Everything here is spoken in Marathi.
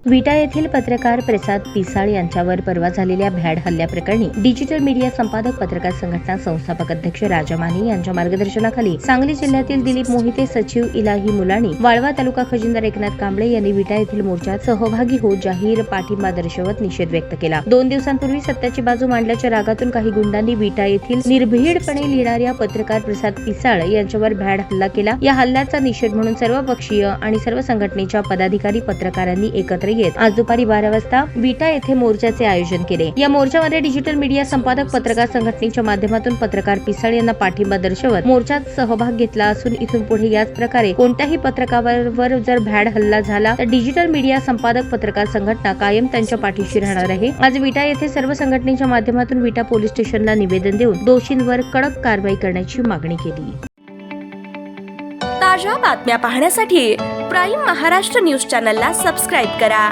विटा येथील पत्रकार प्रसाद पिसाळ यांच्यावर परवा झालेल्या भ्याड हल्ल्याप्रकरणी डिजिटल मीडिया संपादक पत्रकार संघटना संस्थापक अध्यक्ष राजा माने यांच्या मार्गदर्शनाखाली सांगली जिल्ह्यातील दिलीप मोहिते, सचिव इलाही मुलाणी, वाळवा तालुका खजिनदार एकनाथ कांबळे यांनी विटा येथील मोर्चात सहभागी होत जाहीर पाठिंबा दर्शवत निषेध व्यक्त केला। 2 दिवसांपूर्वी सत्याची बाजू मांडल्याच्या रागातून काही गुंडांनी विटा येथील निर्भीडपणे लिहिणाऱ्या पत्रकार प्रसाद पिसाळ यांच्यावर भ्याड हल्ला केला। या हल्ल्याचा निषेध म्हणून सर्व पक्षीय आणि सर्व संघटनेच्या पदाधिकारी पत्रकारांनी एकत्र येत आज दुपारी 12 वाजता विटा येथे मोर्चाचे आयोजन केले। या मोर्चामध्ये डिजिटल मीडिया संपादक पत्रकार संघटनेच्या माध्यमातून पत्रकार पिसाळ यांना पाठिंबा दर्शवत मोर्चात सहभाग घेतला असून इथून पुढे याच प्रकारे कोणत्याही पत्रकारावर जर भ्याड हल्ला झाला तर डिजिटल मीडिया संपादक पत्रकार संघटना कायम त्यांच्या पाठीशी राहणार आहे। आज विटा येथे सर्व संघटनेच्या माध्यमातून विटा पोलीस स्टेशनला निवेदन देऊन दोषींवर कडक कारवाई करण्याची मागणी केली। ताज्या बातम्या पाहण्यासाठी प्राईम महाराष्ट्र न्यूज चॅनलला सबस्क्राईब करा।